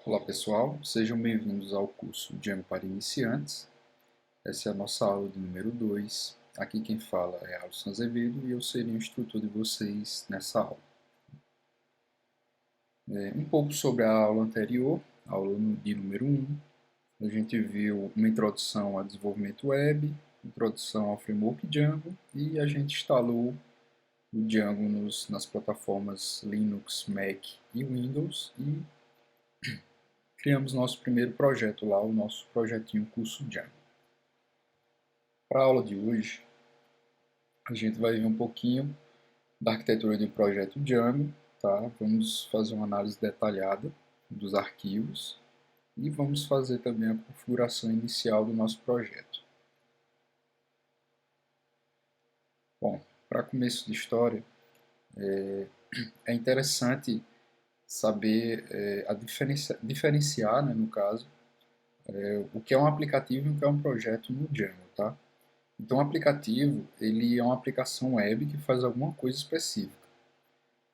Olá pessoal, sejam bem-vindos ao curso Django para Iniciantes. Essa é a nossa aula de número 2. Aqui quem fala é Alisson Azevedo e eu serei o instrutor de vocês nessa aula. Um pouco sobre a aula anterior, a aula de número 1. A gente viu uma introdução ao desenvolvimento web, introdução ao framework Django e a gente instalou o Django nas plataformas Linux, Mac e Windows e criamos nosso primeiro projeto lá, o nosso projetinho curso Django. Para a aula de hoje, a gente vai ver um pouquinho da arquitetura de um projeto Django, tá? Vamos fazer uma análise detalhada dos arquivos e vamos fazer também a configuração inicial do nosso projeto. Bom, para começo de história, é interessante saber diferenciar, né, no caso, o que é um aplicativo e o que é um projeto no Django, tá? Então, o aplicativo, ele é uma aplicação web que faz alguma coisa específica.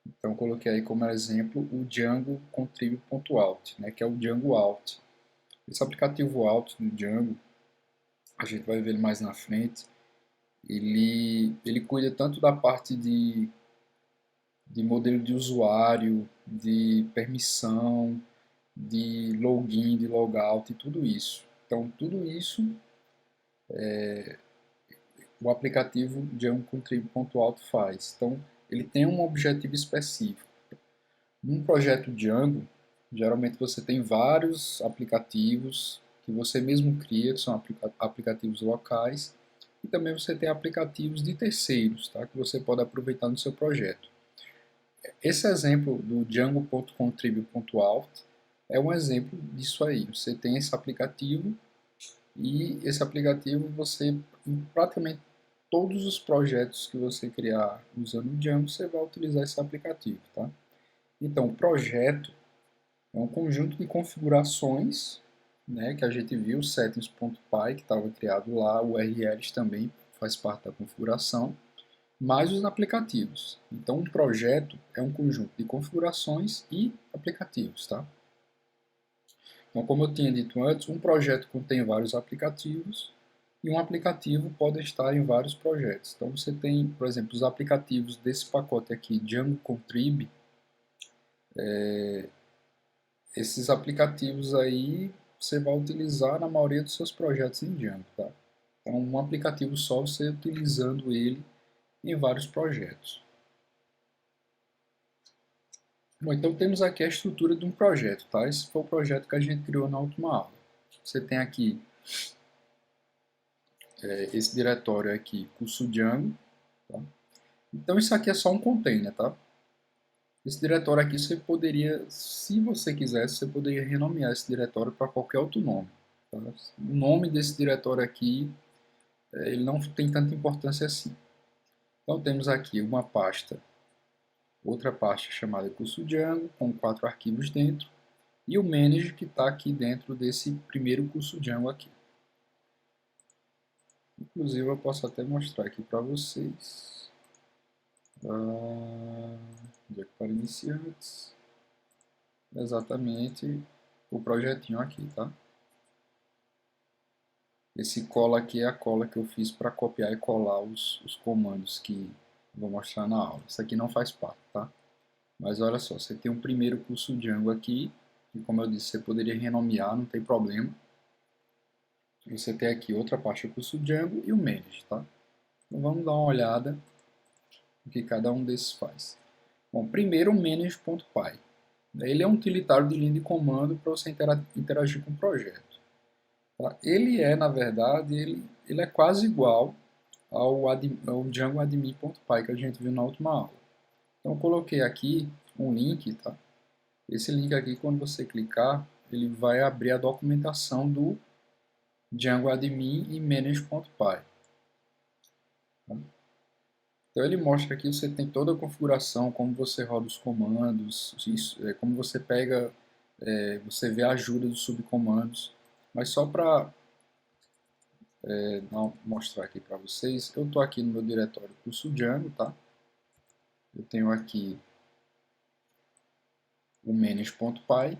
Então, coloquei aí como exemplo o Django Contrib.out, né, que é o Django Out. Esse aplicativo Out do Django, a gente vai ver ele mais na frente, ele cuida tanto da parte de modelo de usuário, de permissão, de login, de logout e tudo isso. Então, tudo isso o aplicativo Django Contrib.out faz. Então, ele tem um objetivo específico. Num projeto Django, geralmente você tem vários aplicativos que você mesmo cria, que são aplicativos locais, e também você tem aplicativos de terceiros, tá, que você pode aproveitar no seu projeto. Esse exemplo do Django.contrib.out é um exemplo disso aí. Você tem esse aplicativo e esse aplicativo você, em praticamente todos os projetos que você criar usando o Django, você vai utilizar esse aplicativo, tá? Então, o projeto é um conjunto de configurações, né, que a gente viu, settings.py, que estava criado lá, o URLs também faz parte da configuração, mais os aplicativos. Então, um projeto é um conjunto de configurações e aplicativos, tá? Então, como eu tinha dito antes, um projeto contém vários aplicativos e um aplicativo pode estar em vários projetos. Então, você tem, por exemplo, os aplicativos desse pacote aqui, Django Contrib. Esses aplicativos aí você vai utilizar na maioria dos seus projetos em Django, tá? Então, um aplicativo só, você utilizando ele em vários projetos. Bom, então temos aqui a estrutura de um projeto, tá? Esse foi o projeto que a gente criou na última aula. Você tem aqui esse diretório aqui, curso Django, tá? Então isso aqui é só um container, tá? Esse diretório aqui você poderia, se você quisesse, você poderia renomear esse diretório para qualquer outro nome. Tá? O nome desse diretório aqui, ele não tem tanta importância assim. Então temos aqui uma pasta, outra pasta chamada curso Django, com 4 arquivos dentro, e o manage que está aqui dentro desse primeiro curso Django aqui. Inclusive eu posso até mostrar aqui para vocês. Django para iniciantes. Exatamente o projetinho aqui, tá? Esse cola aqui é a cola que eu fiz para copiar e colar os comandos que vou mostrar na aula. Isso aqui não faz parte, tá? Mas olha só, você tem um primeiro curso Django aqui, e como eu disse, você poderia renomear, não tem problema. Você tem aqui outra pasta curso Django e o Manage, tá? Então vamos dar uma olhada no que cada um desses faz. Bom, primeiro o Manage.py. Ele é um utilitário de linha de comando para você interagir com o projeto. Tá? Ele é, na verdade, ele é quase igual ao Django admin.py que a gente viu na última aula. Então eu coloquei aqui um link, tá? Esse link aqui, quando você clicar, ele vai abrir a documentação do Django admin e manage.py. Tá? Então ele mostra aqui, você tem toda a configuração, como você roda os comandos, como você pega, você vê a ajuda dos subcomandos. Mas só para mostrar aqui para vocês, eu estou aqui no meu diretório curso Django, tá? Eu tenho aqui o manage.py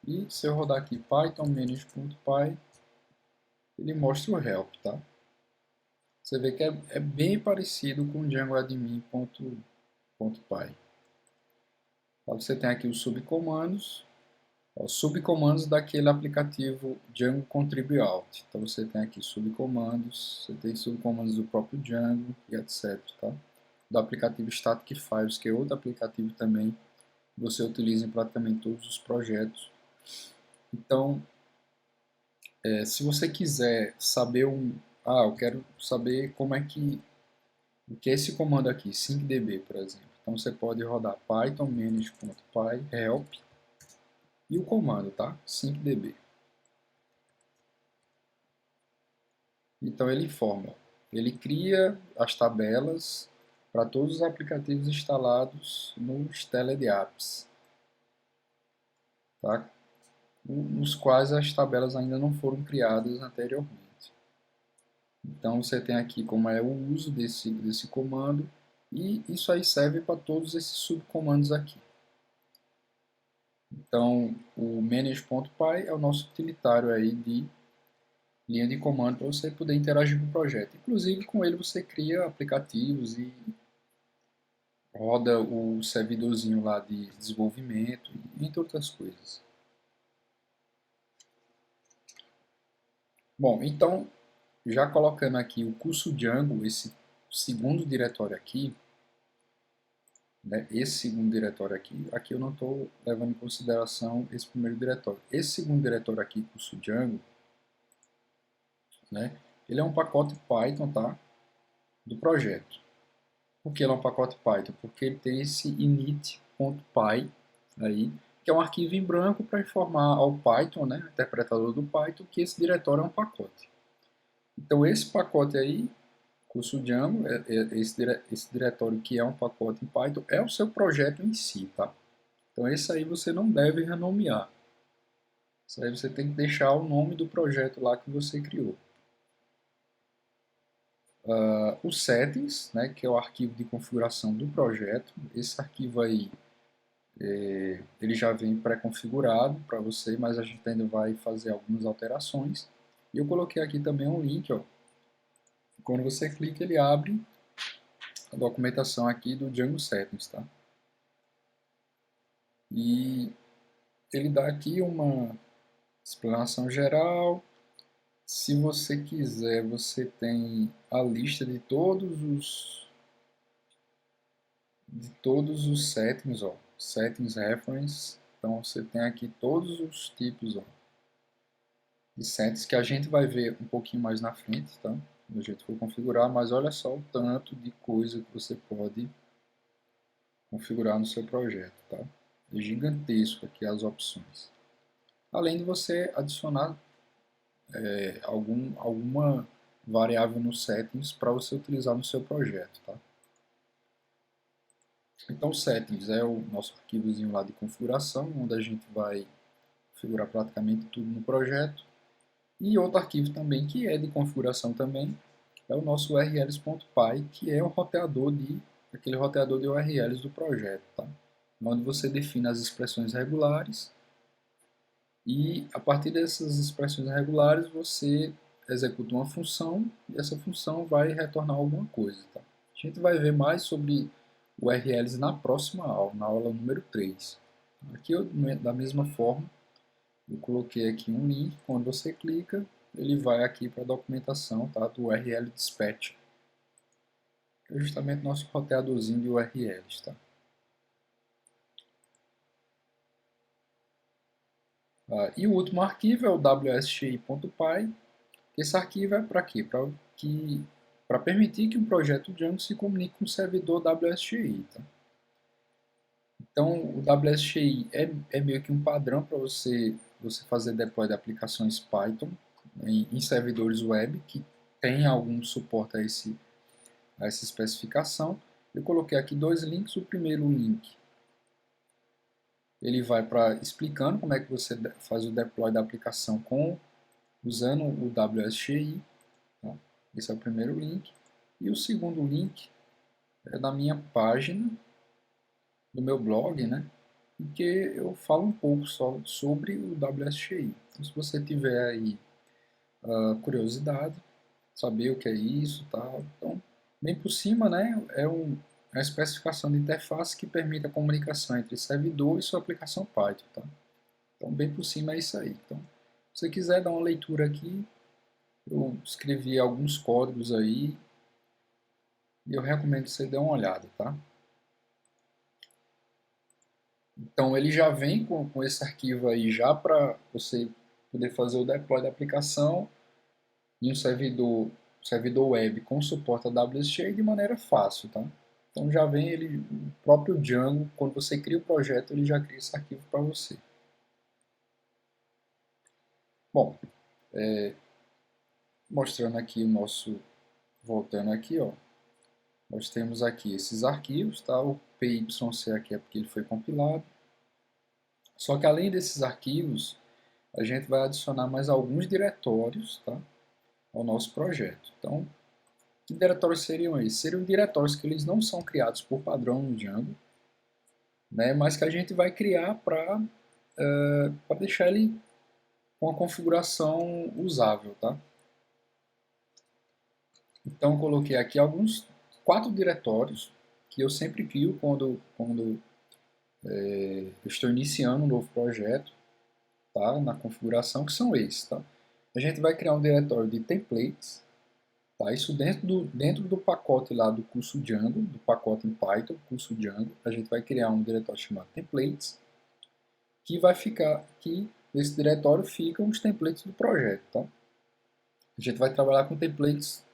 E se eu rodar aqui python manage.py, ele mostra o help, tá? Você vê que é bem parecido com o djangoadmin.py. Você tem aqui os subcomandos, os subcomandos daquele aplicativo Django Contribui Out. Então você tem aqui subcomandos, você tem subcomandos do próprio Django e etc. Tá? Do aplicativo Static Files, que é outro aplicativo também que você utiliza em praticamente todos os projetos. Então, se você quiser saber eu quero saber como é que o que é esse comando aqui, syncdb, por exemplo. Então você pode rodar python manage.py help e o comando, tá? syncdb. Então ele informa, ele cria as tabelas para todos os aplicativos instalados no Stelled Apps, tá? Nos quais as tabelas ainda não foram criadas anteriormente. Então você tem aqui como é o uso desse comando e isso aí serve para todos esses subcomandos aqui. Então o manage.py é o nosso utilitário aí de linha de comando para você poder interagir com o projeto. Inclusive com ele você cria aplicativos e roda o servidorzinho lá de desenvolvimento, entre outras coisas. Bom, então, já colocando aqui o curso Django, esse segundo diretório aqui, né, aqui eu não estou levando em consideração esse primeiro diretório. Esse segundo diretório aqui, curso Django, né, ele é um pacote Python, tá, do projeto. Por que ele é um pacote Python? Porque ele tem esse init.py aí, que é um arquivo em branco para informar ao Python, né, interpretador do Python, que esse diretório é um pacote. Então esse pacote aí, curso Django, esse diretório que é um pacote em Python, é o seu projeto em si, tá? Então esse aí você não deve renomear. Isso aí você tem que deixar o nome do projeto lá que você criou. Os settings, né, que é o arquivo de configuração do projeto. Esse arquivo aí, ele já vem pré-configurado para você, mas a gente ainda vai fazer algumas alterações. E eu coloquei aqui também um link, ó. Quando você clica, ele abre a documentação aqui do Django Settings, tá? E ele dá aqui uma explanação geral. Se você quiser, você tem a lista de todos os settings, ó, settings reference. Então você tem aqui todos os tipos, ó, de settings que a gente vai ver um pouquinho mais na frente, tá? Quando a gente for configurar, mas olha só o tanto de coisa que você pode configurar no seu projeto, tá? É gigantesco aqui as opções. Além de você adicionar alguma variável nos settings para você utilizar no seu projeto, tá? Então, settings é o nosso arquivozinho lá de configuração, onde a gente vai configurar praticamente tudo no projeto. E outro arquivo também que é de configuração também é o nosso urls.py, que é aquele roteador de URLs do projeto, tá? Onde você define as expressões regulares e a partir dessas expressões regulares você executa uma função e essa função vai retornar alguma coisa, tá? A gente vai ver mais sobre URLs na próxima aula, na aula número 3. Aqui, da mesma forma, eu coloquei aqui um link, quando você clica, ele vai aqui para a documentação, tá, do URL Dispatch, que é justamente nosso roteadorzinho de URLs. Tá? E o último arquivo é o wsxi.py. Esse arquivo é para quê? Para permitir que um projeto Django se comunique com o servidor WSGI. Tá? Então, o WSGI é meio que um padrão para você fazer deploy de aplicações Python em servidores web que tem algum suporte a essa especificação. Eu coloquei aqui dois links. O primeiro link ele vai para explicando como é que você faz o deploy da aplicação usando o WSGI. Tá? Esse é o primeiro link. E o segundo link é da minha página do meu blog, né? e que eu falo um pouco só sobre o WSGI. Então, se você tiver aí curiosidade, saber o que é isso, tal, então, bem por cima, né, é uma especificação de interface que permite a comunicação entre servidor e sua aplicação Python, tá? Então, bem por cima é isso aí. Então, se você quiser dar uma leitura aqui, eu escrevi alguns códigos aí e eu recomendo que você dê uma olhada, tá? Então ele já vem com esse arquivo aí já para você poder fazer o deploy da aplicação em um servidor web com suporte a WSGI de maneira fácil, tá? Então já vem ele, o próprio Django, quando você cria o projeto, ele já cria esse arquivo para você. Bom, mostrando aqui o nosso, voltando aqui, ó, nós temos aqui esses arquivos, tá? O PYC aqui é porque ele foi compilado. Só que além desses arquivos, a gente vai adicionar mais alguns diretórios, tá, ao nosso projeto. Então, que diretórios seriam esses? Seriam diretórios que eles não são criados por padrão no Django, né, mas que a gente vai criar para deixar ele com a configuração usável. Tá? Então, eu coloquei aqui alguns 4 diretórios que eu sempre crio quando eu estou iniciando um novo projeto, tá, na configuração, que são esses. Tá? A gente vai criar um diretório de templates. Tá? Isso dentro do pacote lá do curso Django, do pacote em Python, curso Django, a gente vai criar um diretório chamado templates, que vai ficar aqui, nesse diretório ficam os templates do projeto. Tá? A gente vai trabalhar com templates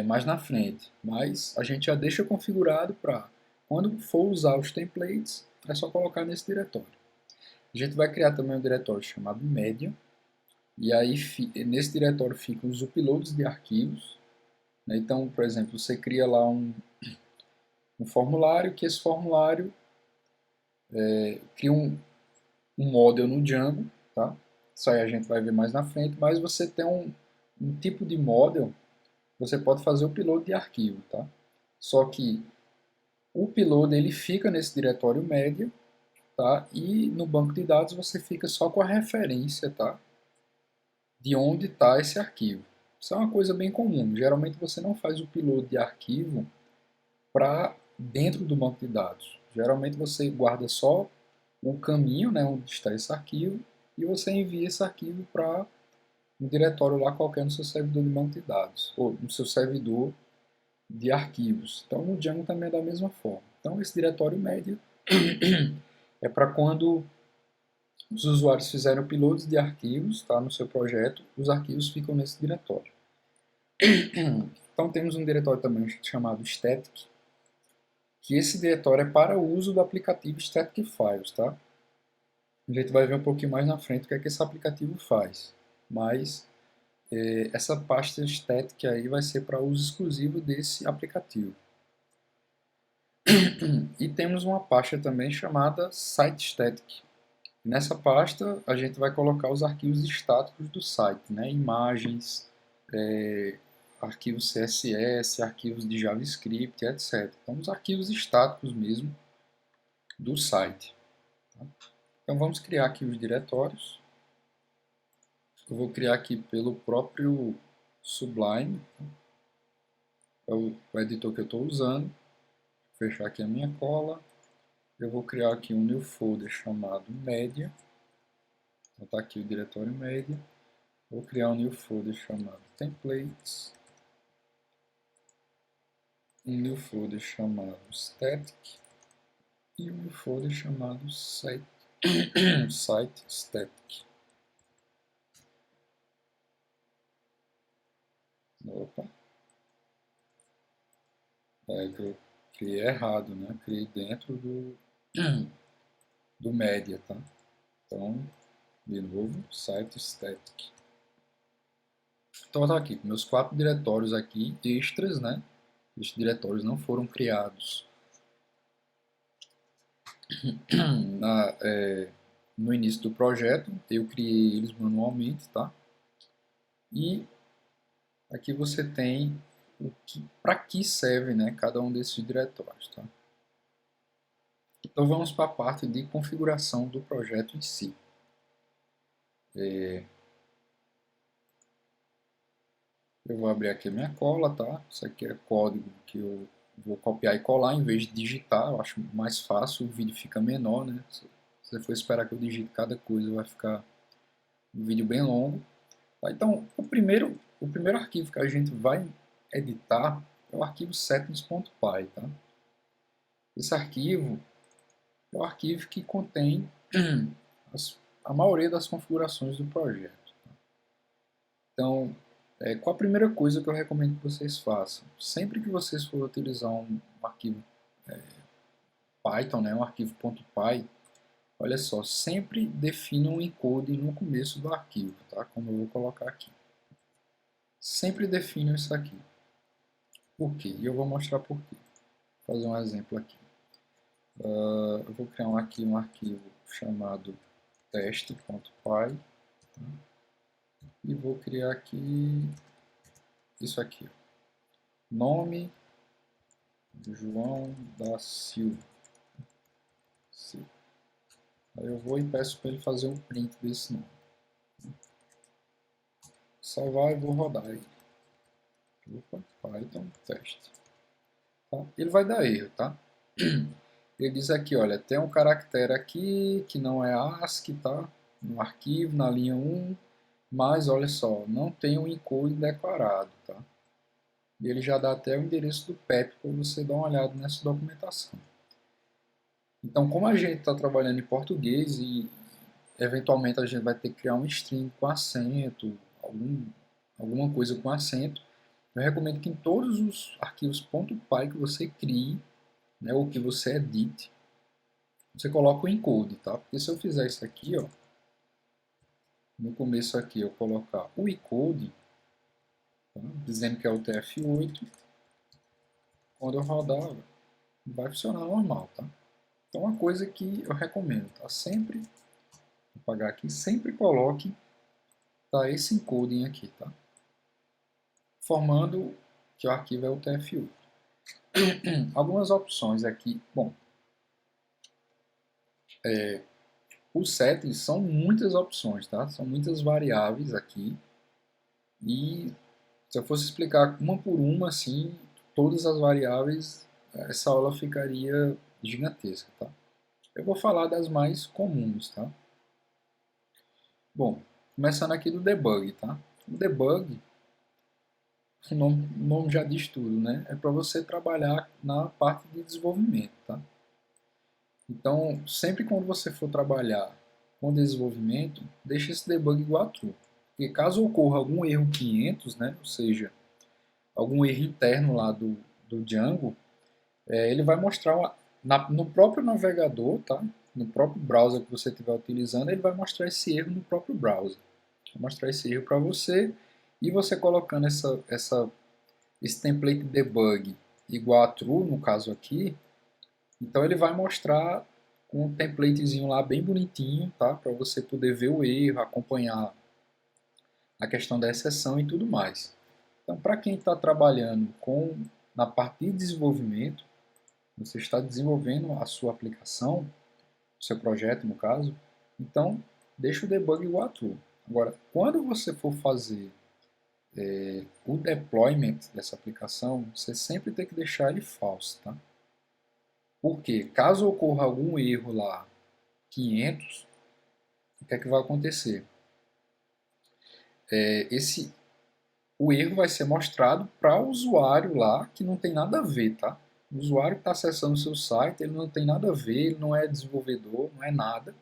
mais na frente, mas a gente já deixa configurado para, quando for usar os templates, é só colocar nesse diretório. A gente vai criar também um diretório chamado Media, e aí nesse diretório ficam os uploads de arquivos. Então, por exemplo, você cria lá um formulário, que esse formulário cria um model no Django, tá? Isso aí a gente vai ver mais na frente, mas você tem um tipo de model, você pode fazer o upload de arquivo, tá? Só que o upload ele fica nesse diretório média, tá? E no banco de dados você fica só com a referência, tá? De onde está esse arquivo. Isso é uma coisa bem comum. Geralmente você não faz o upload de arquivo para dentro do banco de dados. Geralmente você guarda só o caminho, né, onde está esse arquivo, e você envia esse arquivo para um diretório lá qualquer no seu servidor de banco de dados, ou no seu servidor de arquivos. Então no Django também é da mesma forma. Então esse diretório médio é para quando os usuários fizerem uploads de arquivos, tá, no seu projeto, os arquivos ficam nesse diretório. Então temos um diretório também chamado static, que esse diretório é para o uso do aplicativo Static Files, tá? A gente vai ver um pouquinho mais na frente o que é que esse aplicativo faz, mas essa pasta static aí vai ser para uso exclusivo desse aplicativo. E temos uma pasta também chamada Site Static. Nessa pasta a gente vai colocar os arquivos estáticos do site, né? Imagens, arquivos CSS, arquivos de JavaScript, etc. Então os arquivos estáticos mesmo do site. Tá? Então vamos criar aqui os diretórios. Eu vou criar aqui pelo próprio Sublime, é o editor que eu estou usando. Vou fechar aqui a minha cola. Eu vou criar aqui um new folder chamado Media. Então está aqui o diretório Media. Vou criar um new folder chamado Templates. Um new folder chamado Static. E um new folder chamado Site Static. Opa. É que eu criei errado, né? Criei dentro do Media, tá? Então, de novo, Site Static. Então, tá aqui, meus 4 diretórios aqui, extras, né? Estes diretórios não foram criados no início do projeto, eu criei eles manualmente, tá? E aqui você tem para que serve, né, cada um desses diretórios, tá? Então vamos para a parte de configuração do projeto em si. Eu vou abrir aqui a minha cola, tá? Isso aqui é código que eu vou copiar e colar em vez de digitar. Eu acho mais fácil, o vídeo fica menor, né? Se você for esperar que eu digite cada coisa, vai ficar um vídeo bem longo. Tá? Então, o primeiro arquivo que a gente vai editar é o arquivo settings.py, tá? Esse arquivo é o arquivo que contém a maioria das configurações do projeto. Então, qual a primeira coisa que eu recomendo que vocês façam? Sempre que vocês for utilizar um arquivo Python, né, um arquivo .py, olha só, sempre defina um encode no começo do arquivo, tá? Como eu vou colocar aqui. Sempre defina isso aqui. Por quê? E eu vou mostrar por quê. Vou fazer um exemplo aqui. Eu vou criar aqui um arquivo chamado teste.py, tá? E vou criar aqui isso aqui. Nome João da Silva. Aí eu vou e peço para ele fazer um print desse nome. Salvar e vou rodar aí. Opa, Python teste. Tá? Ele vai dar erro, tá? Ele diz aqui, olha, tem um caractere aqui que não é ASCII, tá? No arquivo, na linha 1, mas olha só, não tem um encode declarado, tá? E ele já dá até o endereço do PEP para você dar uma olhada nessa documentação. Então, como a gente está trabalhando em português e eventualmente a gente vai ter que criar um string com acento, alguma coisa com acento, eu recomendo que em todos os arquivos .py que você crie, né, ou que você edite, você coloca o encode, tá? Porque se eu fizer isso aqui, ó, no começo aqui eu colocar o encode, tá, dizendo que é o TF8, quando eu rodar, vai funcionar normal, tá? Então, uma coisa que eu recomendo, tá? Sempre, vou apagar aqui, sempre coloque, tá, esse encoding aqui, tá? Formando que o arquivo é o TF8. Algumas opções aqui, bom, os settings são muitas opções, tá? São muitas variáveis aqui. E se eu fosse explicar uma por uma, assim, todas as variáveis, essa aula ficaria gigantesca, tá? Eu vou falar das mais comuns, tá? Bom, começando aqui do debug, tá? O debug, o nome já diz tudo, né? É para você trabalhar na parte de desenvolvimento, tá? Então, sempre quando você for trabalhar com desenvolvimento, deixe esse debug igual a true. Porque caso ocorra algum erro 500, né, ou seja, algum erro interno lá do Django, ele vai mostrar no próprio navegador, tá? No próprio browser que você estiver utilizando, ele vai mostrar esse erro no próprio browser. Vai mostrar esse erro para você e você colocando esse template debug igual a true, no caso aqui, então ele vai mostrar um templatezinho lá bem bonitinho, tá? Para você poder ver o erro, acompanhar a questão da exceção e tudo mais. Então, para quem está trabalhando na parte de desenvolvimento, você está desenvolvendo a sua aplicação, o seu projeto no caso, então deixa o debug igual a true. Agora, quando você for fazer o deployment dessa aplicação, você sempre tem que deixar ele false, tá? Porque caso ocorra algum erro lá, 500, o que é que vai acontecer? O erro vai ser mostrado para o usuário lá que não tem nada a ver, tá? O usuário que está acessando o seu site, ele não tem nada a ver, ele não é desenvolvedor, não é nada.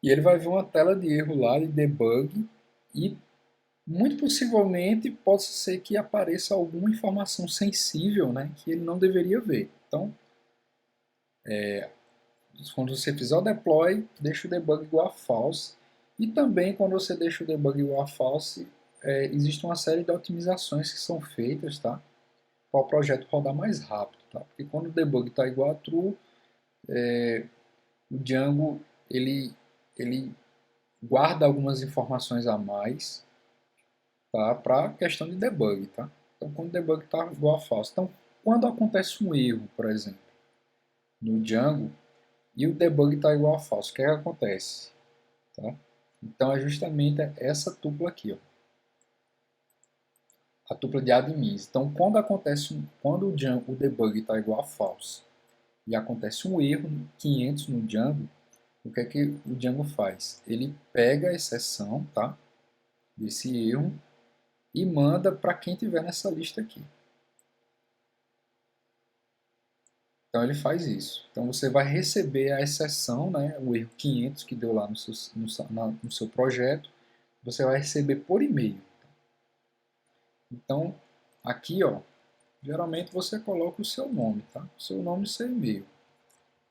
E ele vai ver uma tela de erro lá, de debug, e muito possivelmente pode ser que apareça alguma informação sensível, né, que ele não deveria ver. Então, quando você fizer o deploy, deixa o debug igual a false. E também quando você deixa o debug igual a false, existe uma série de otimizações que são feitas, tá? Para o projeto rodar mais rápido, tá? Porque quando o debug está igual a true, o Django ele guarda algumas informações a mais, tá? Para a questão de debug, tá? Então quando o debug está igual a false. Então quando acontece um erro, por exemplo, no Django, e o debug está igual a falso. O que é que acontece? Tá? Então é justamente essa tupla aqui, ó, a tupla de admins. Então quando o debug está igual a falso e acontece um erro 500 no Django, o que é que o Django faz? Ele pega a exceção, tá, desse erro e manda para quem tiver nessa lista aqui. Então ele faz isso. Então você vai receber a exceção, né, o erro 500 que deu lá no seu projeto, você vai receber por e-mail. Então aqui, ó, geralmente você coloca o seu nome, tá? O seu nome e seu e-mail.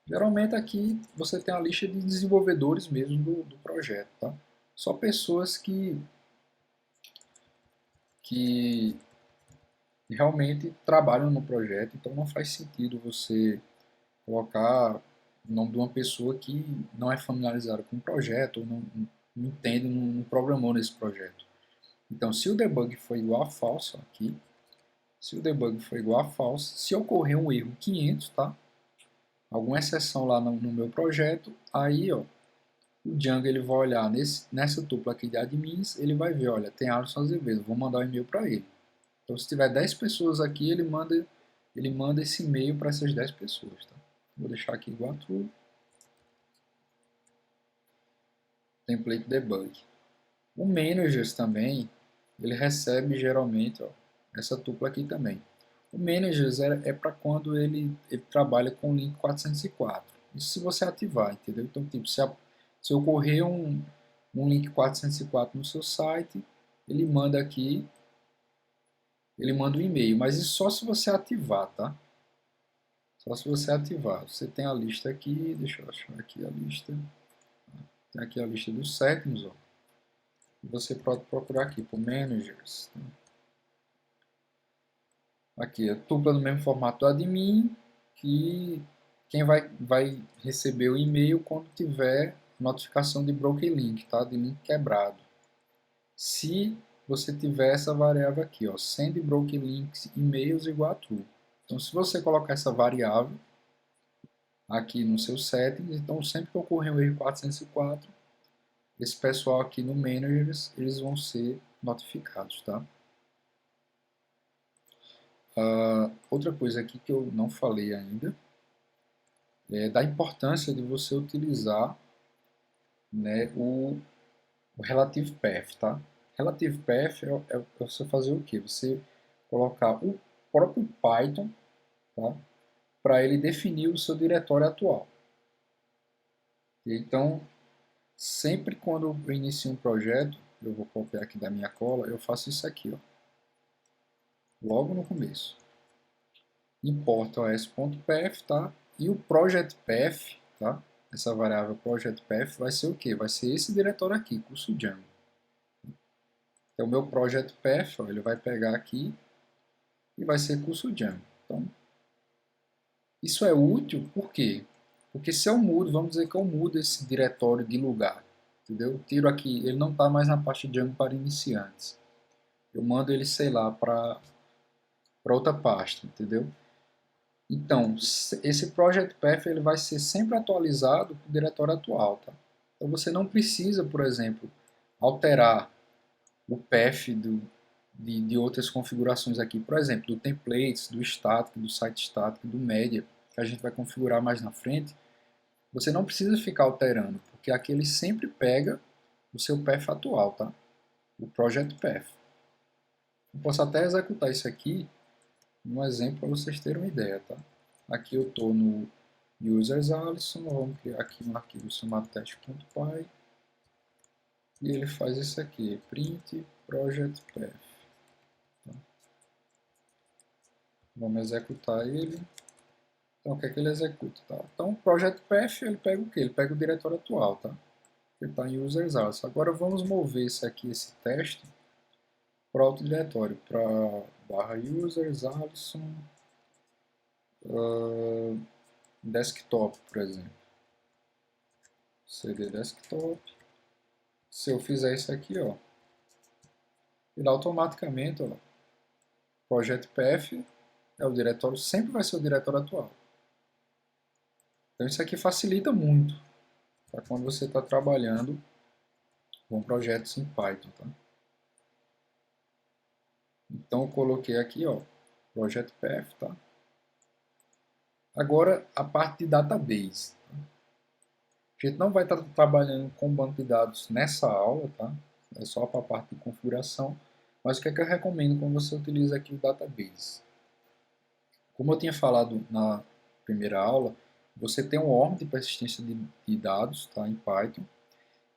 Geralmente aqui você tem a lista de desenvolvedores mesmo do projeto, tá? Só pessoas que realmente trabalham no projeto, então não faz sentido você colocar o nome de uma pessoa que não é familiarizada com o projeto ou não entende, não programou nesse projeto. Então, se o debug for igual a falso aqui, se o debug for igual a falso, se ocorrer um erro 500, tá? Alguma exceção lá no meu projeto, aí, ó, o Django ele vai olhar nessa tupla aqui de admins, ele vai ver, olha, tem Alisson Azevedo, vou mandar um e-mail para ele. Então, se tiver 10 pessoas aqui, ele manda esse e-mail para essas 10 pessoas. Tá? Vou deixar aqui igual a true, template debug. O managers também, ele recebe geralmente, ó, essa tupla aqui também. O managers é para quando ele trabalha com o link 404. Isso se você ativar, entendeu? Então, tipo, se ocorrer um link 404 no seu site, ele manda aqui, ele manda um e-mail, mas isso só se você ativar, tá? Só se você ativar. Você tem a lista aqui, deixa eu achar aqui a lista. Tem aqui a lista dos settings, ó. Você pode procurar aqui por managers. Aqui, a tupla no mesmo formato do admin, que quem vai receber o e-mail quando tiver notificação de broken link, tá? De link quebrado. Se você tiver essa variável aqui, ó, send broken links e-mails igual a true. Então, se você colocar essa variável aqui no seu settings, então sempre que ocorrer um erro 404, esse pessoal aqui no managers, eles vão ser notificados, tá? Outra coisa aqui que eu não falei ainda é da importância de você utilizar, né, o Relative Path, tá? Relative Path é você fazer o quê? Você colocar o próprio Python, tá? Para ele definir o seu diretório atual. Então, sempre quando eu inicio um projeto, eu vou copiar aqui da minha cola, eu faço isso aqui, ó, logo no começo. Importa os.path, tá? E o project path, tá? Essa variável project path vai ser o quê? Vai ser esse diretório aqui, curso Django. Então, o meu project path, ó, ele vai pegar aqui e vai ser curso Django. Então, isso é útil, por quê? Porque se eu mudo, vamos dizer que eu mudo esse diretório de lugar, entendeu? Eu tiro aqui, ele não está mais na parte Django para iniciantes. Eu mando ele, sei lá, para outra pasta, entendeu? Então, esse Project Path ele vai ser sempre atualizado para o diretório atual. Tá? Então, você não precisa, por exemplo, alterar o path de outras configurações aqui. Por exemplo, do templates, do static, do site static, do media, que a gente vai configurar mais na frente. Você não precisa ficar alterando, porque aqui ele sempre pega o seu path atual, tá? O Project Path. Eu posso até executar isso aqui, um exemplo para vocês terem uma ideia, tá? Aqui eu estou no users Alisson, vamos criar aqui um arquivo chamado test.py e ele faz isso aqui, print project path. Tá? Vamos executar ele. Então o que é que ele executa? Tá? Então o project path ele pega o que? Ele pega o diretório atual, tá? Ele está em users Alisson. Agora vamos mover esse teste para outro diretório, para /users Alisson desktop, por exemplo. CD desktop. Se eu fizer isso aqui, ó, ele automaticamente, ó, project path é o diretório, sempre vai ser o diretório atual. Então isso aqui facilita muito para quando você está trabalhando com projetos em Python, tá? Então eu coloquei aqui, ó, Project Path, tá? Agora a parte de database. Tá? A gente não vai estar trabalhando com banco de dados nessa aula, tá? É só para a parte de configuração. Mas o que é que eu recomendo quando você utiliza aqui o database? Como eu tinha falado na primeira aula, você tem um ORM de persistência de dados, tá? Em Python.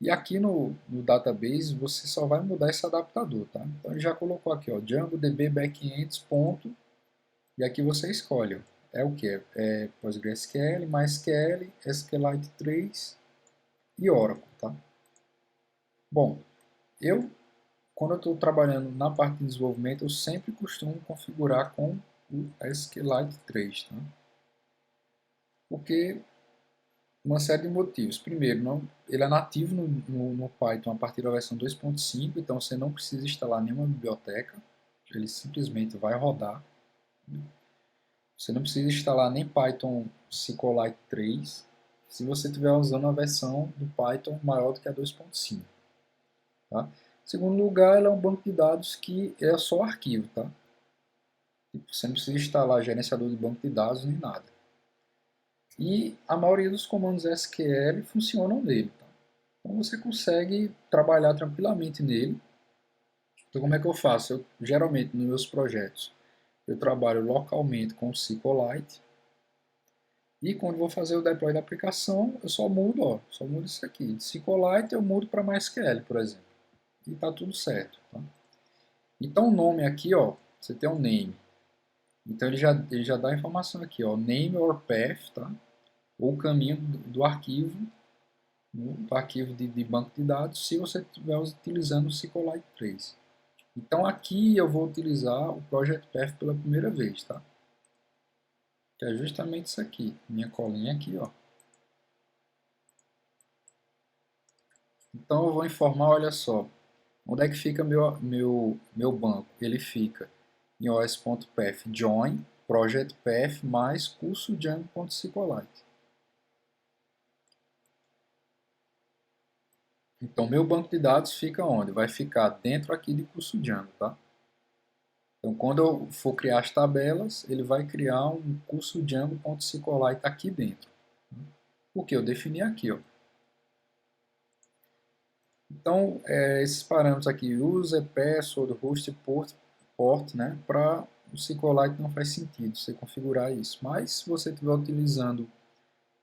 E aqui no database você só vai mudar esse adaptador, tá? Então ele já colocou aqui, ó, DjangoDB backends ponto, e aqui você escolhe, ó, é o que? É PostgreSQL, MySQL, SQLite 3 e Oracle, tá? Bom, quando eu estou trabalhando na parte de desenvolvimento, eu sempre costumo configurar com o SQLite 3, tá? Porque uma série de motivos. Primeiro, ele é nativo no Python a partir da versão 2.5, então você não precisa instalar nenhuma biblioteca, ele simplesmente vai rodar. Você não precisa instalar nem Python SQLite 3, se você estiver usando a versão do Python maior do que a 2.5. Tá? Em segundo lugar, ele é um banco de dados que é só arquivo. Tá? Você não precisa instalar gerenciador de banco de dados nem nada. E a maioria dos comandos SQL funcionam nele. Tá? Então você consegue trabalhar tranquilamente nele. Então como é que eu faço? Geralmente nos meus projetos eu trabalho localmente com o SQLite. E quando vou fazer o deploy da aplicação, eu só mudo isso aqui. De SQLite eu mudo para MySQL, por exemplo. E está tudo certo. Tá? Então o nome aqui, ó, você tem um name. Então ele já dá a informação aqui, ó, name or path, tá? Ou o caminho do arquivo, do arquivo de banco de dados, se você estiver utilizando o SQLite 3. Então aqui eu vou utilizar o Project Path pela primeira vez, tá? Que é justamente isso aqui, minha colinha aqui, ó. Então eu vou informar, olha só, onde é que fica meu banco? Ele fica em os.path join project path mais curso Django.sqlite. Então meu banco de dados fica onde? Vai ficar dentro aqui de curso Django, tá? Então quando eu for criar as tabelas, ele vai criar um curso Django.sqlite aqui dentro. Porque eu defini aqui, ó. Então, esses parâmetros aqui, user, password, host, port, né, para o SQLite não faz sentido você configurar isso. Mas se você estiver utilizando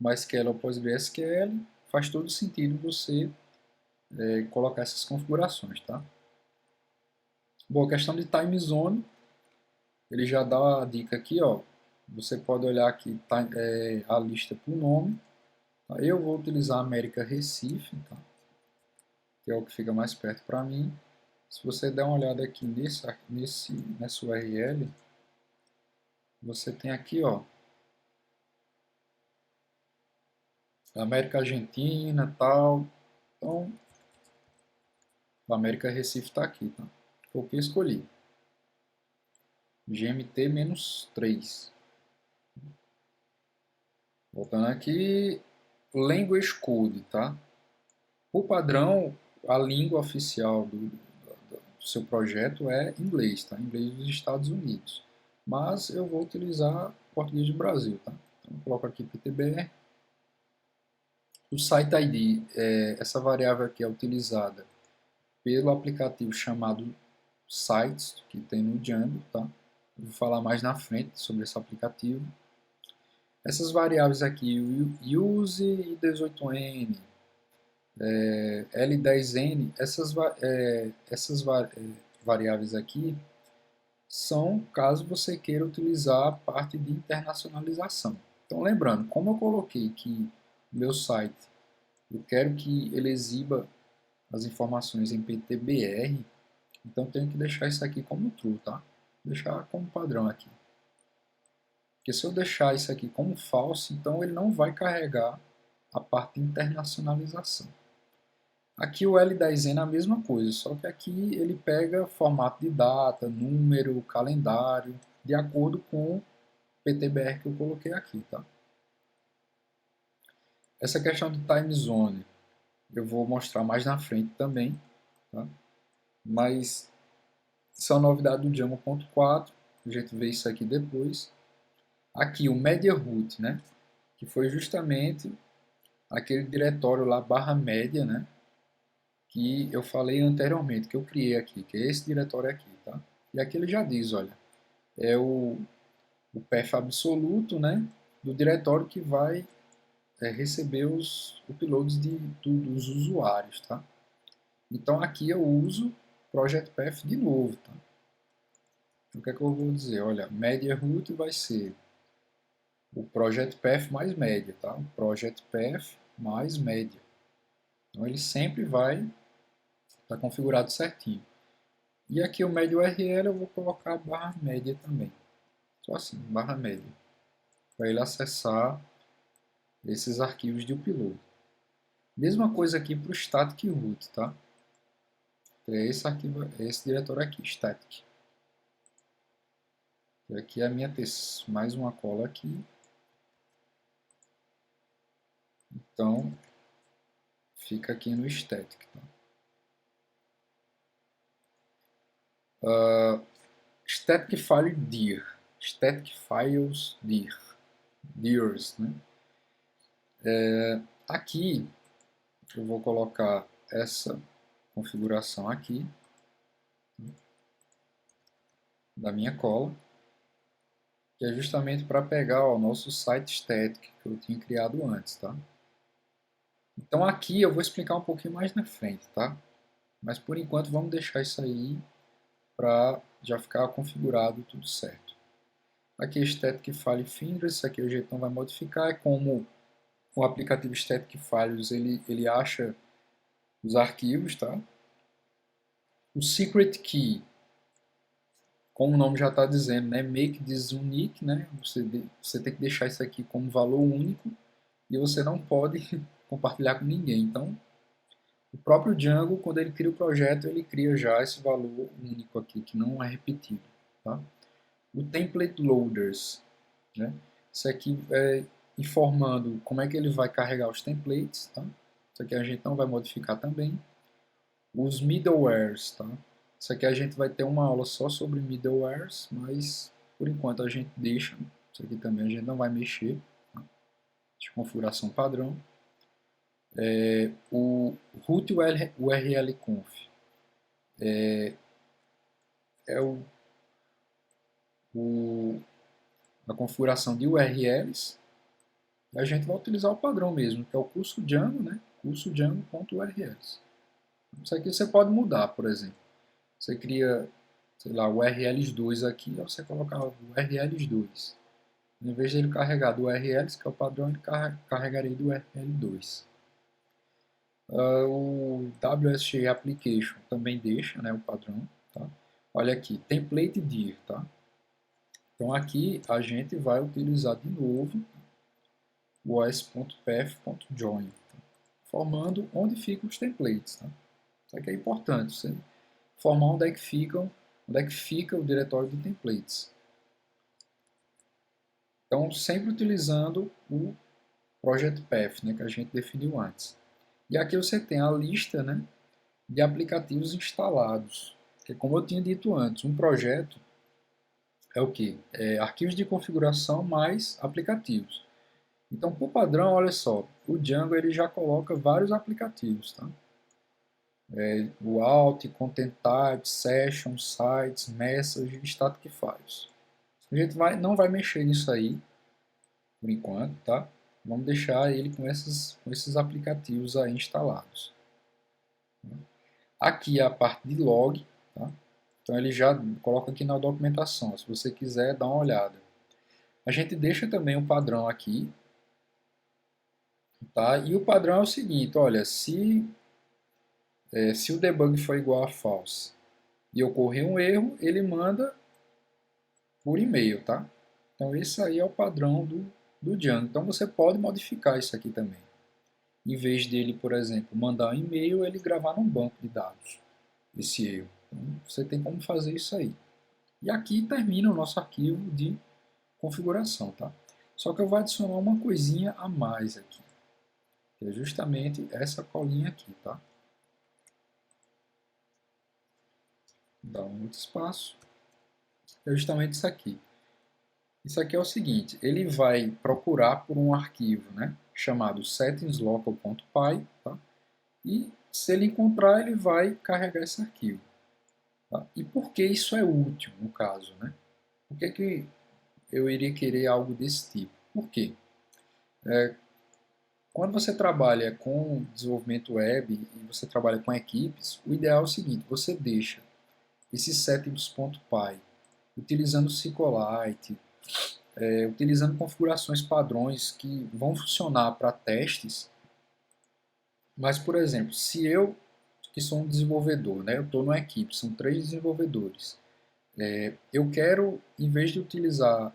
MySQL ou PostgreSQL, faz todo sentido você colocar essas configurações, tá? Bom, a questão de time zone, ele já dá a dica aqui, ó. Você pode olhar aqui a lista por nome. Tá? Eu vou utilizar América Recife, tá? Que é o que fica mais perto para mim. Se você der uma olhada aqui nessa URL, você tem aqui, ó, América Argentina, tal. Então, a América Recife está aqui, tá? Foi o que eu escolhi. GMT-3. Voltando aqui, Language Code, tá? Por padrão, a língua oficial do seu projeto é inglês, tá? Inglês dos Estados Unidos. Mas eu vou utilizar português do Brasil, tá? Então, eu coloco aqui PTBR. O Site ID, essa variável aqui é utilizada pelo aplicativo chamado Sites, que tem no Django, tá? Eu vou falar mais na frente sobre esse aplicativo. Essas variáveis aqui, use e 18N, L10N, essas variáveis aqui são caso você queira utilizar a parte de internacionalização. Então, lembrando, como eu coloquei que meu site, eu quero que ele exiba as informações em PTBR, então tenho que deixar isso aqui como true, tá? Deixar como padrão aqui. Porque se eu deixar isso aqui como false, então ele não vai carregar a parte de internacionalização. Aqui o L10N é a mesma coisa, só que aqui ele pega formato de data, número, calendário, de acordo com o PTBR que eu coloquei aqui, tá? Essa questão do time zone eu vou mostrar mais na frente também, tá? Mas isso é uma novidade do Django 1.4, a gente vê isso aqui depois. Aqui o media root, né? Que foi justamente aquele diretório lá barra média, né? Que eu falei anteriormente, que eu criei aqui, que é esse diretório aqui, tá? E aqui ele já diz, olha, é o path absoluto, né? Do diretório que vai receber os uploads dos usuários, tá? Então aqui eu uso project path de novo, tá? Então, o que é que eu vou dizer? Olha, media root vai ser o project path mais média, tá? O project path mais média. Então ele sempre vai estar configurado certinho. E aqui o média URL eu vou colocar barra média também. Só assim, barra média. Para ele acessar esses arquivos de upload. Mesma coisa aqui para o static root, tá? É esse arquivo, é esse diretório aqui, static. E aqui é a minha mais uma cola aqui. Então, fica aqui no static. Tá? Static file dir. Static files dir. Dirs, né? Aqui, eu vou colocar essa configuração aqui da minha cola, que é justamente para pegar o nosso site static que eu tinha criado antes, tá? Então aqui eu vou explicar um pouquinho mais na frente, tá? Mas por enquanto vamos deixar isso aí para já ficar configurado tudo certo. Aqui Static File Finder, isso aqui a gente não vai modificar, é como o aplicativo Static Files ele acha os arquivos, tá? O Secret Key, como o nome já está dizendo, né? Make this unique, né? Você tem que deixar isso aqui como valor único e você não pode compartilhar com ninguém. Então, o próprio Django, quando ele cria o projeto, ele cria já esse valor único aqui, que não é repetido. Tá? O Template Loaders, né? Isso aqui é informando como é que ele vai carregar os templates. Tá? Isso aqui a gente não vai modificar também. Os middlewares, tá? Isso aqui a gente vai ter uma aula só sobre middlewares, mas por enquanto a gente deixa. Isso aqui também a gente não vai mexer. Tá? De configuração padrão. O root URL conf é a configuração de URLs. E a gente vai utilizar o padrão mesmo, que é o curso Django, né? Curso Django.urls. Isso aqui você pode mudar, por exemplo. Você cria, sei lá, URLs2 aqui, aí você coloca URLs2. Em vez de ele carregar do URLs, que é o padrão, ele carregaria do URL2. O WSG Application também deixa, né, o padrão. Tá? Olha aqui, template dir. Tá? Então aqui a gente vai utilizar de novo o os.path.join, tá? Formando onde ficam os templates. Tá? Isso aqui é importante, você formar onde é que fica o diretório de templates. Então, sempre utilizando o project path, né, que a gente definiu antes. E aqui você tem a lista, né, de aplicativos instalados. Que, como eu tinha dito antes, um projeto é o quê? É arquivos de configuração mais aplicativos. Então, por padrão, olha só, o Django ele já coloca vários aplicativos. Tá? O Alt, Content Type, Session, Sites, Message, Static Files. A gente não vai mexer nisso aí, por enquanto, tá? Vamos deixar ele com esses aplicativos aí instalados. Aqui é a parte de log, tá? Então ele já coloca aqui na documentação, se você quiser dar uma olhada. A gente deixa também o padrão aqui, tá? E o padrão é o seguinte, olha, se o debug for igual a false e ocorrer um erro, ele manda por e-mail, tá? Então esse aí é o padrão do Django. Então você pode modificar isso aqui também. Em vez dele, por exemplo, mandar um e-mail, ele gravar num banco de dados esse erro. Então, você tem como fazer isso aí. E aqui termina o nosso arquivo de configuração, tá? Só que eu vou adicionar uma coisinha a mais aqui. que é justamente essa colinha aqui, tá? Dá muito espaço, é justamente isso aqui. Isso aqui é o seguinte, ele vai procurar por um arquivo, né, chamado settingslocal.py, tá? E se ele encontrar, ele vai carregar esse arquivo. Tá? E por que isso é útil, no caso, né? Por que eu iria querer algo desse tipo? Por quê? Quando você trabalha com desenvolvimento web e você trabalha com equipes, o ideal é o seguinte, você deixa esse settings.py utilizando o SQLite, utilizando configurações padrões que vão funcionar para testes. Mas, por exemplo, se eu, que sou um desenvolvedor, né, eu estou numa equipe, são 3 desenvolvedores, eu quero, em vez de utilizar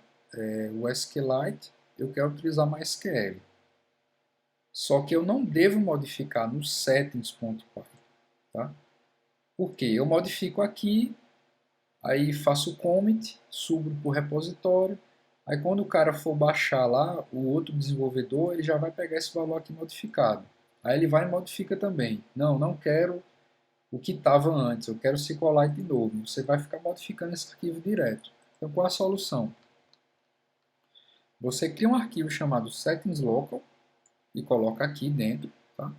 o SQLite, eu quero utilizar MySQL. Só que eu não devo modificar no settings.py, tá? Por quê? Eu modifico aqui, aí faço o commit, subo para o repositório, aí quando o cara for baixar lá, o outro desenvolvedor, ele já vai pegar esse valor aqui modificado. Aí ele vai e modifica também. Não, não quero o que estava antes, eu quero SQLite de novo. Você vai ficar modificando esse arquivo direto. Então qual é a solução? Você cria um arquivo chamado settingslocal e coloca aqui dentro, tá?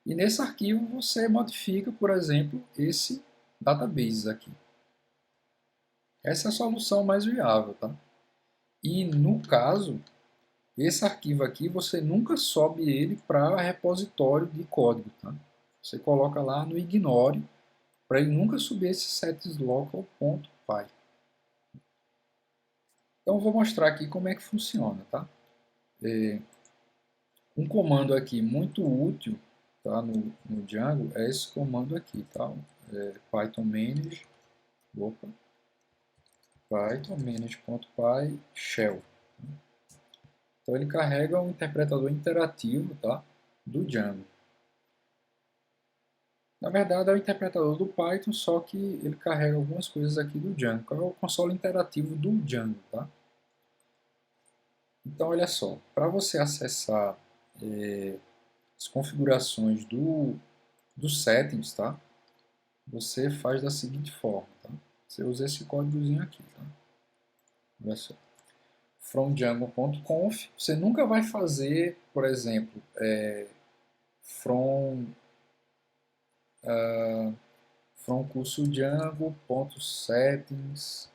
E nesse arquivo você modifica, por exemplo, esse database aqui. Essa é a solução mais viável, tá? E no caso, esse arquivo aqui você nunca sobe ele para repositório de código, tá? Você coloca lá no ignore para ele nunca subir esse settingslocal.py. Então eu vou mostrar aqui como é que funciona, tá? Um comando aqui muito útil, tá, no Django é esse comando aqui, tá? Python manage, opa, Python manage.py shell. Então ele carrega um interpretador interativo, tá, do Django. Na verdade é o interpretador do Python, só que ele carrega algumas coisas aqui do Django. É o console interativo do Django, tá? Então olha só, para você acessar as configurações dos settings, tá? Você faz da seguinte forma, tá? Você usa esse códigozinho aqui, tá? Olha só. From Django.conf, você nunca vai fazer, por exemplo, from, from curso Django.settings,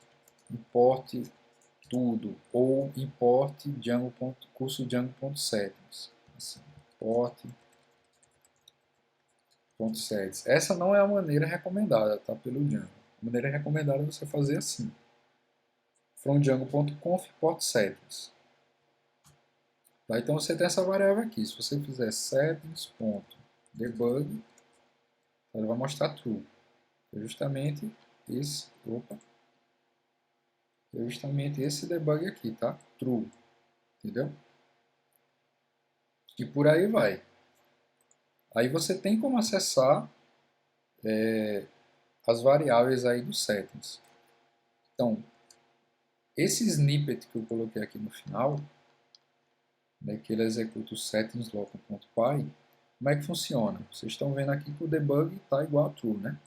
import tudo, ou import Django. Curso Django.settings. Assim, import .settings. Essa não é a maneira recomendada, tá, pelo Django. A maneira recomendada é você fazer assim. From Django.conf import settings. Tá? Então você tem essa variável aqui. Se você fizer settings.debug, ele vai mostrar true. É justamente esse, é justamente esse debug aqui, tá? True, entendeu? E por aí vai. Aí você tem como acessar as variáveis aí dos settings. Então, esse snippet que eu coloquei aqui no final, né, que ele executa o settingslocal.py, como é que funciona? Vocês estão vendo aqui que o debug está igual a true, né?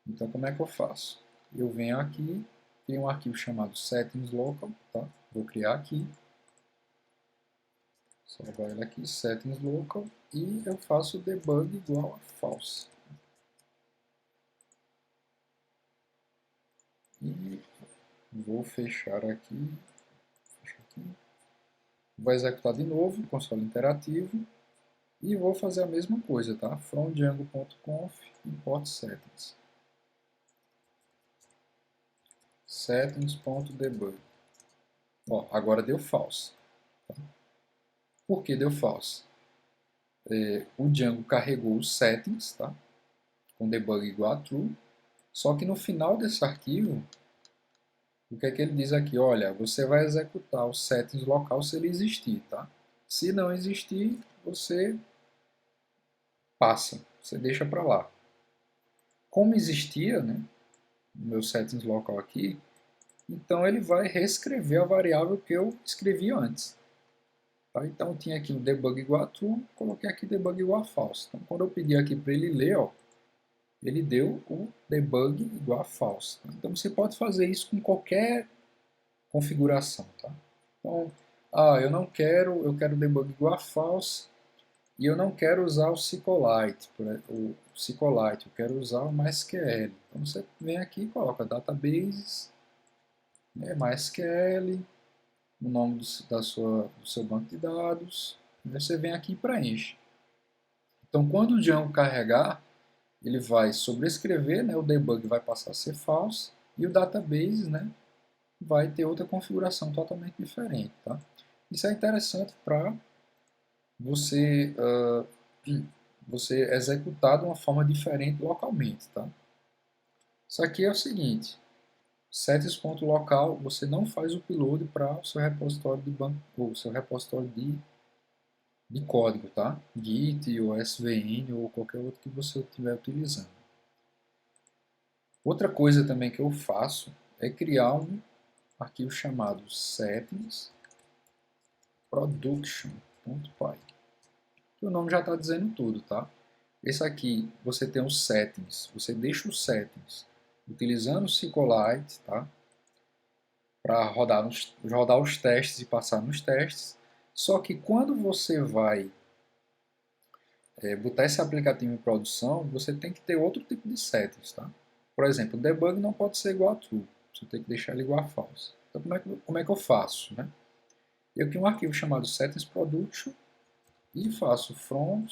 Então, como é que eu faço? Eu venho aqui, crio um arquivo chamado settingslocal, tá? Vou criar aqui, salvar ele aqui, settingslocal, e eu faço o debug igual a false. E vou fechar aqui, vou executar de novo, console interativo, e vou fazer a mesma coisa, tá? From Django.conf import settings. Settings.debug. Ó, agora deu false. Tá? Por que deu false? O Django carregou os settings, tá? Com debug igual a true, só que no final desse arquivo, o que é que ele diz aqui? Olha, você vai executar o settings local se ele existir, tá? Se não existir, você passa, você deixa para lá. Como existia, né, no meu settings local aqui, então ele vai reescrever a variável que eu escrevi antes. Tá? Então tinha aqui o debug igual a true, coloquei aqui debug igual a false. Então quando eu pedi aqui para ele ler, ó, ele deu o debug igual a false. Tá? Então você pode fazer isso com qualquer configuração. Tá? Então, eu quero debug igual a false e eu não quero usar o SQLite, eu quero usar o MySQL. Então você vem aqui e coloca databases, né, MySQL, o nome do seu banco de dados, e você vem aqui e preenche. Então quando o Django carregar, ele vai sobrescrever, né, o debug vai passar a ser false, e o database, né, vai ter outra configuração totalmente diferente. Tá? Isso é interessante para você, você executar de uma forma diferente localmente. Tá? Isso aqui é o seguinte, settings.local, você não faz o upload para o seu repositório de banco, ou seu repositório de código, tá? Git ou SVN ou qualquer outro que você estiver utilizando. Outra coisa também que eu faço é criar um arquivo chamado settings production.py. O nome já está dizendo tudo, tá? Esse aqui, você tem os settings, você deixa os settings utilizando o SQLite, tá? Para rodar os testes e passar nos testes. Só que quando você vai botar esse aplicativo em produção, você tem que ter outro tipo de settings, tá? Por exemplo, o debug não pode ser igual a true, você tem que deixar ele igual a false. Então, como é que eu faço, né? Eu tenho um arquivo chamado settings production e faço from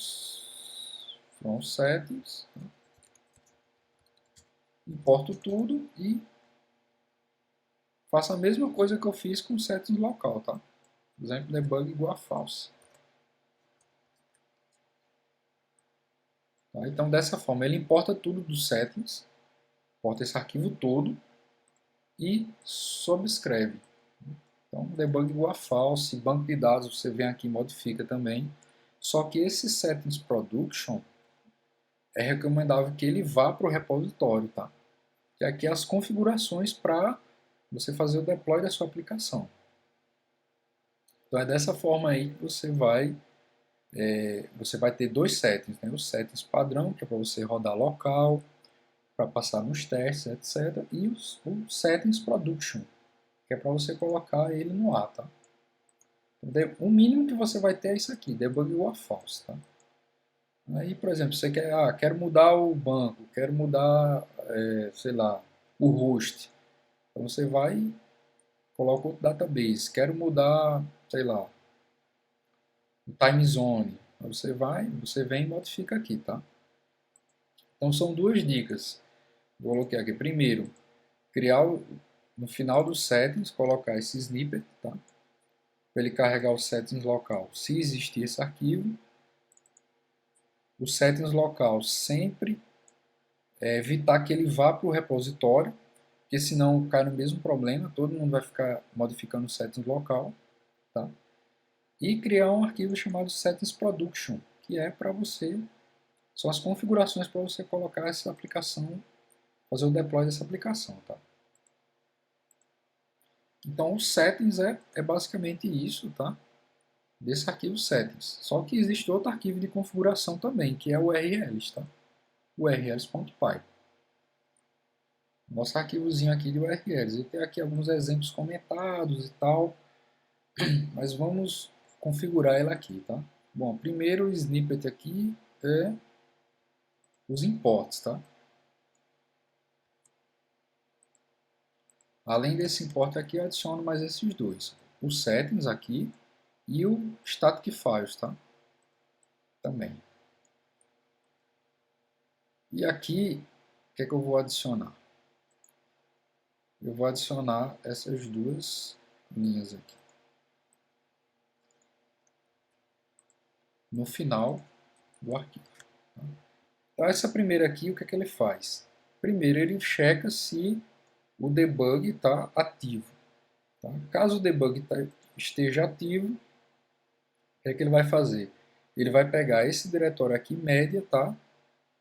settings, tá? Importo tudo e faço a mesma coisa que eu fiz com settings local, tá? Por exemplo, debug igual a false. Tá? Então, dessa forma, ele importa tudo dos settings, importa esse arquivo todo e sobrescreve. Então, debug igual a false, banco de dados você vem aqui e modifica também. Só que esse settings production é recomendável que ele vá para o repositório, tá? Que aqui é as configurações para você fazer o deploy da sua aplicação. Então é dessa forma aí que você vai ter dois settings, né? Os settings padrão, que é para você rodar local, para passar nos testes, etc. E o settings production, que é para você colocar ele no ar, tá? O mínimo que você vai ter é isso aqui, debug igual a false, tá? Aí, por exemplo, você quero mudar o banco, quero mudar, sei lá, o host. Então você vai e coloca outro database. Quero mudar, sei lá, o time zone. Aí você vem e modifica aqui, tá? Então são duas dicas. Vou colocar aqui. Primeiro, no final dos settings, colocar esse snippet, tá? Para ele carregar os settings local, se existir esse arquivo. O settings local sempre evitar que ele vá para o repositório, porque senão cai no mesmo problema, todo mundo vai ficar modificando o settings local, tá? E criar um arquivo chamado settings production, que é para você, são as configurações para você colocar essa aplicação, fazer o deploy dessa aplicação, tá? Então o settings é basicamente isso, tá? Desse arquivo settings. Só que existe outro arquivo de configuração também, que é o URLs, tá? urls.py. Nosso arquivozinho aqui de URLs. E tem aqui alguns exemplos comentados e tal, mas vamos configurar ela aqui, tá? Bom, primeiro o snippet aqui é os imports, tá? Além desse import aqui, eu adiciono mais esses dois. O settings aqui e o static files, tá? Também. E aqui, o que é que eu vou adicionar? Eu vou adicionar essas duas linhas aqui. No final do arquivo. Tá? Então, essa primeira aqui, o que é que ele faz? Primeiro, ele checa se o debug está ativo. Tá? Caso o debug esteja ativo, o que é que ele vai fazer? Ele vai pegar esse diretório aqui, média, tá?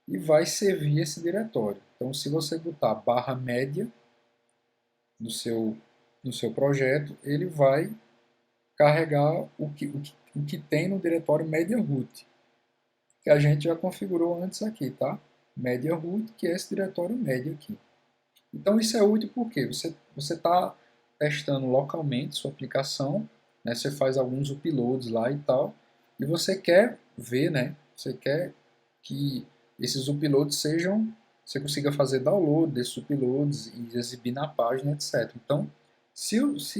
E vai servir esse diretório. Então, se você botar barra média no seu projeto, ele vai carregar o que tem no diretório media root, que a gente já configurou antes aqui, tá? Media root, que é esse diretório média aqui. Então isso é útil porque você está testando localmente sua aplicação, né? Você faz alguns uploads lá e tal, e você quer ver, né? Você quer que esses uploads sejam, você consiga fazer download desses uploads e exibir na página, etc. Então, se os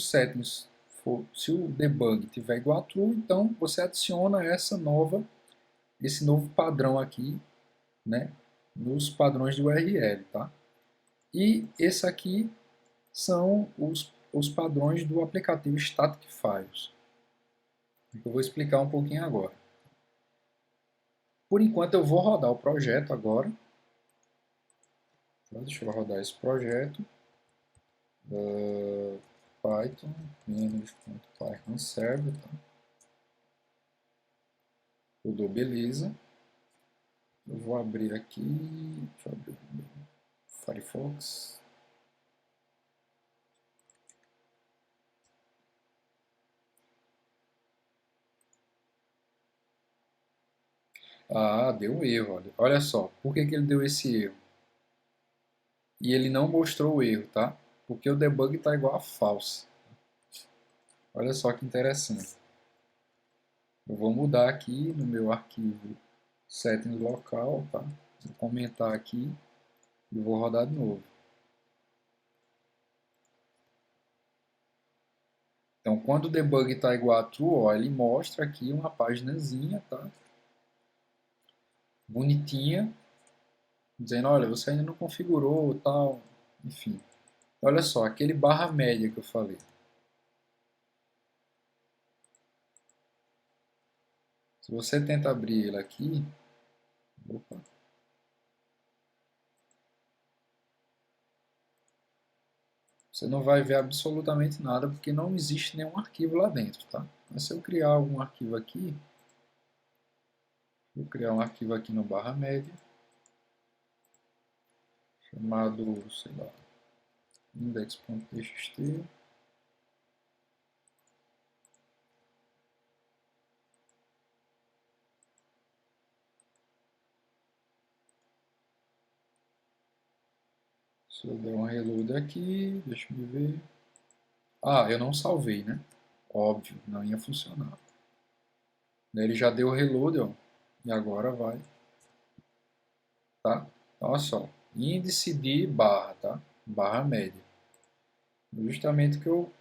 settings se o debug tiver igual a true, então você adiciona esse novo padrão aqui, né? Nos padrões de URL, tá? E esse aqui são os padrões do aplicativo Static Files. Eu vou explicar um pouquinho agora. Por enquanto eu vou rodar o projeto agora. Então, deixa eu rodar esse projeto. Python, manage.python server. Tá? Tudo beleza. Eu vou abrir aqui. Deixa eu abrir o Firefox. Ah, deu um erro. Olha só. Por que ele deu esse erro? E ele não mostrou o erro, tá? Porque o debug está igual a false. Olha só que interessante. Eu vou mudar aqui no meu arquivo settings local, tá? Vou comentar aqui e vou rodar de novo. Então, quando o debug está igual a true, ó, ele mostra aqui uma paginazinha, tá? Bonitinha, dizendo, olha, você ainda não configurou, tal, enfim. Olha só, aquele barra média que eu falei. Se você tenta abrir ele aqui, opa, você não vai ver absolutamente nada, porque não existe nenhum arquivo lá dentro, tá? Mas se eu criar algum arquivo aqui, vou criar um arquivo aqui no barra média, chamado, sei lá, index.txt. Se eu der um reload aqui, deixa eu ver. Ah, eu não salvei, né? Óbvio, não ia funcionar. Ele já deu o reload, ó, e agora vai, tá? Então, olha só, índice de barra, tá? Barra média. Justamente o que eu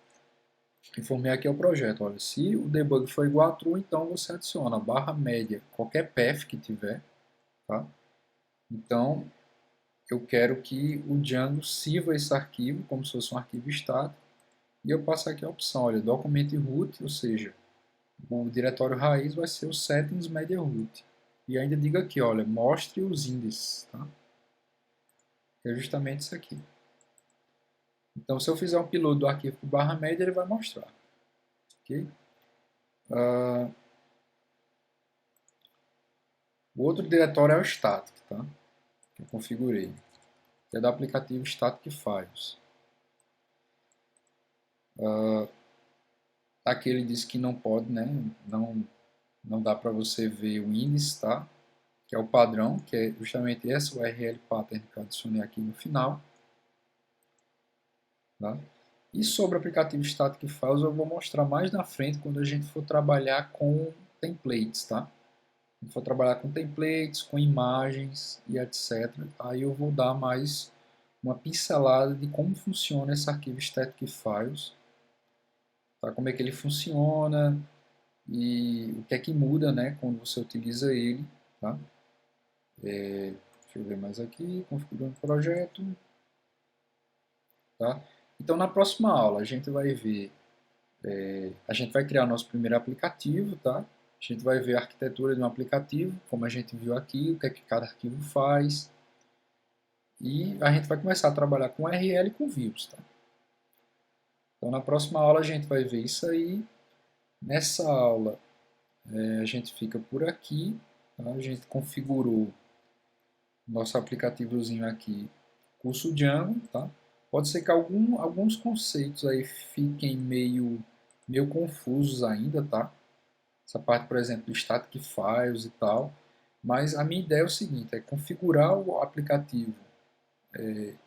informei aqui é o projeto. Olha, se o debug for igual a true, então você adiciona barra média, qualquer path que tiver, tá? Então, eu quero que o Django sirva esse arquivo como se fosse um arquivo estático e eu passo aqui a opção, olha, document root, ou seja, o diretório raiz vai ser o settings media root. E ainda digo aqui, olha, mostre os índices, tá? Que é justamente isso aqui. Então, se eu fizer um upload do arquivo para barra média, ele vai mostrar. Ok? O outro diretório é o static, tá? Que eu configurei. Que é do aplicativo Static Files. Aqui ele diz que não pode, né? Não dá para você ver o índice, tá? Que é o padrão, que é justamente essa URL pattern que eu adicionei aqui no final. Tá? E sobre o aplicativo Static Files eu vou mostrar mais na frente quando a gente for trabalhar com templates, tá? Quando for trabalhar com templates, com imagens e etc. Aí eu vou dar mais uma pincelada de como funciona esse arquivo Static Files, tá? Como é que ele funciona e o que é que muda, né, quando você utiliza ele, tá? Deixa eu ver mais aqui, configurando o projeto, tá? Então na próxima aula a gente vai ver, a gente vai criar nosso primeiro aplicativo, tá? A gente vai ver a arquitetura de um aplicativo, como a gente viu aqui, o que é que cada arquivo faz, e a gente vai começar a trabalhar com URL e com views, tá? Então na próxima aula a gente vai ver isso aí. Nessa aula a gente fica por aqui, tá? A gente configurou nosso aplicativozinho aqui, curso Django, tá? Pode ser que alguns conceitos aí fiquem meio confusos ainda, tá? essa parte, por exemplo, do static files e tal. Mas a minha ideia é o seguinte, é configurar o aplicativo de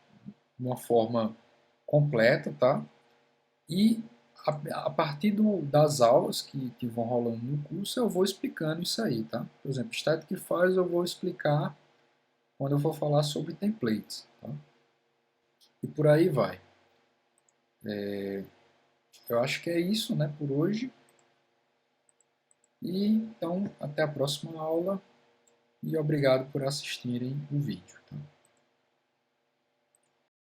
uma forma completa, tá? E a partir das aulas que vão rolando no curso, eu vou explicando isso aí, tá? Por exemplo, static files eu vou explicar quando eu for falar sobre templates, tá? E por aí vai. Eu acho que é isso, né, por hoje. E então, até a próxima aula e obrigado por assistirem o vídeo, tá?